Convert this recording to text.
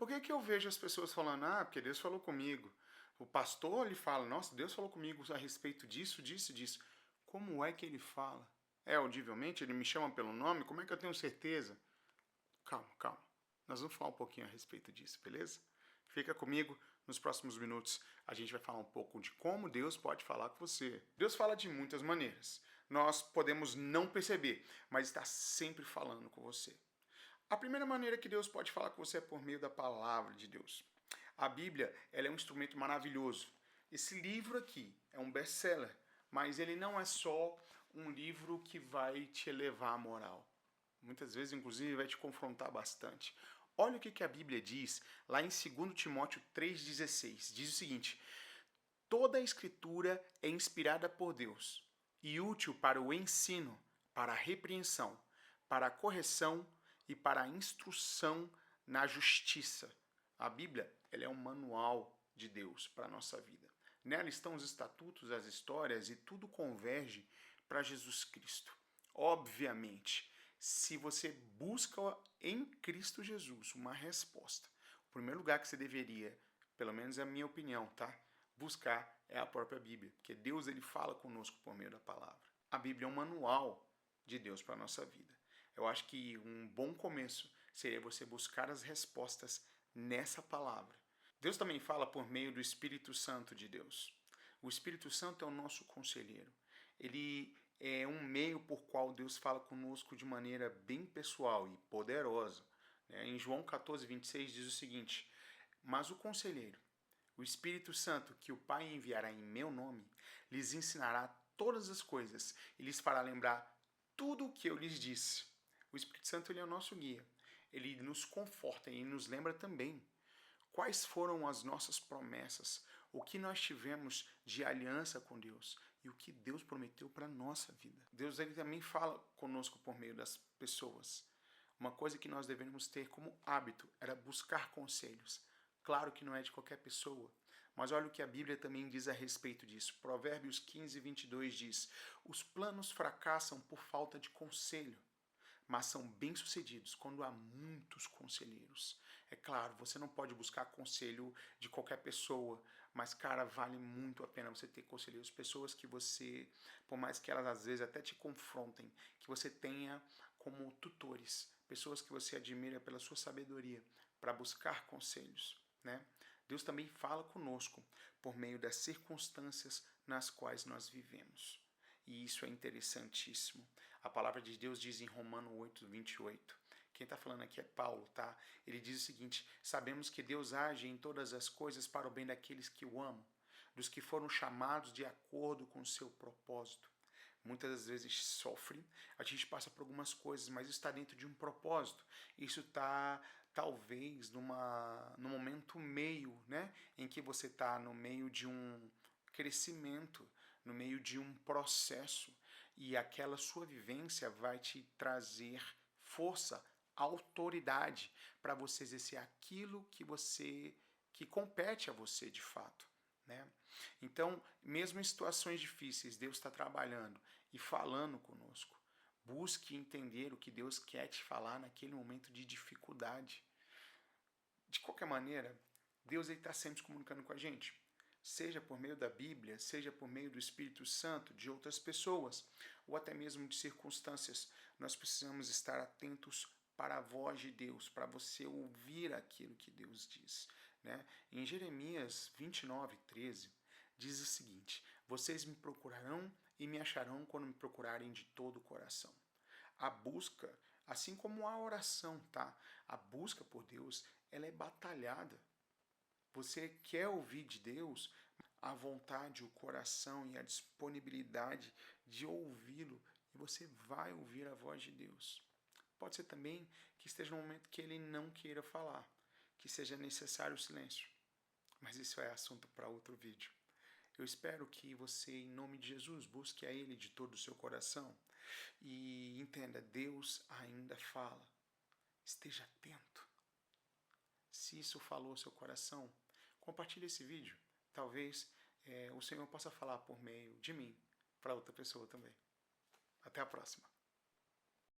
Por que que eu vejo as pessoas falando, porque Deus falou comigo? O pastor, ele fala, nossa, Deus falou comigo a respeito disso, disso, disso. Como é que ele fala? É audivelmente? Ele me chama pelo nome? Como é que eu tenho certeza? Calma, calma. Nós vamos falar um pouquinho a respeito disso, beleza? Fica comigo, nos próximos minutos a gente vai falar um pouco de como Deus pode falar com você. Deus fala de muitas maneiras. Nós podemos não perceber, mas está sempre falando com você. A primeira maneira que Deus pode falar com você é por meio da palavra de Deus. A Bíblia, ela é um instrumento maravilhoso. Esse livro aqui é um best-seller, mas ele não é só um livro que vai te elevar a moral. Muitas vezes, inclusive, vai te confrontar bastante. Olha o que a Bíblia diz lá em 2 Timóteo 3,16. Diz o seguinte: toda a Escritura é inspirada por Deus e útil para o ensino, para a repreensão, para a correção e para a instrução na justiça. A Bíblia, ela é um manual de Deus para a nossa vida. Nela estão os estatutos, as histórias e tudo converge para Jesus Cristo. Obviamente, se você busca em Cristo Jesus uma resposta, o primeiro lugar que você deveria, pelo menos é a minha opinião, tá? Buscar é a própria Bíblia, porque Deus ele fala conosco por meio da palavra. A Bíblia é um manual de Deus para a nossa vida. Eu acho que um bom começo seria você buscar as respostas nessa palavra. Deus também fala por meio do Espírito Santo de Deus. O Espírito Santo é o nosso conselheiro. Ele é um meio por qual Deus fala conosco de maneira bem pessoal e poderosa. Em João 14, 26 diz o seguinte: mas o conselheiro, o Espírito Santo, que o Pai enviará em meu nome, lhes ensinará todas as coisas e lhes fará lembrar tudo o que eu lhes disse. O Espírito Santo ele é o nosso guia. Ele nos conforta e nos lembra também quais foram as nossas promessas, o que nós tivemos de aliança com Deus e o que Deus prometeu para a nossa vida. Deus ele também fala conosco por meio das pessoas. Uma coisa que nós devemos ter como hábito era buscar conselhos. Claro que não é de qualquer pessoa, mas olha o que a Bíblia também diz a respeito disso. Provérbios 15, 22 diz: os planos fracassam por falta de conselho, mas são bem-sucedidos quando há muitos conselheiros. É claro, você não pode buscar conselho de qualquer pessoa, mas, cara, vale muito a pena você ter conselheiros, pessoas que você, por mais que elas às vezes até te confrontem, que você tenha como tutores, pessoas que você admira pela sua sabedoria, para buscar conselhos. Né? Deus também fala conosco por meio das circunstâncias nas quais nós vivemos. E isso é interessantíssimo. A palavra de Deus diz em Romanos 8, 28. Quem está falando aqui é Paulo, tá? Ele diz o seguinte: sabemos que Deus age em todas as coisas para o bem daqueles que o amam, dos que foram chamados de acordo com o seu propósito. Muitas das vezes sofre, a gente passa por algumas coisas, mas isso está dentro de um propósito. Isso está talvez no momento meio, né, em que você está no meio de um crescimento, no meio de um processo, e aquela sua vivência vai te trazer força, autoridade para você exercer aquilo que compete a você de fato. Né? Então, mesmo em situações difíceis, Deus está trabalhando e falando conosco. Busque entender o que Deus quer te falar naquele momento de dificuldade. De qualquer maneira, Deus está sempre se comunicando com a gente. Seja por meio da Bíblia, seja por meio do Espírito Santo, de outras pessoas, ou até mesmo de circunstâncias. Nós precisamos estar atentos para a voz de Deus, para você ouvir aquilo que Deus diz. Né? Em Jeremias 29, 13, diz o seguinte: vocês me procurarão e me acharão quando me procurarem de todo o coração. A busca, assim como a oração, tá? A busca por Deus, ela é batalhada. Você quer ouvir de Deus, a vontade, o coração e a disponibilidade de ouvi-lo, e você vai ouvir a voz de Deus. Pode ser também que esteja no momento que ele não queira falar, que seja necessário o silêncio. Mas isso é assunto para outro vídeo. Eu espero que você, em nome de Jesus, busque a Ele de todo o seu coração e entenda, Deus ainda fala. Esteja atento. Se isso falou ao seu coração, compartilhe esse vídeo. Talvez o Senhor possa falar por meio de mim para outra pessoa também. Até a próxima.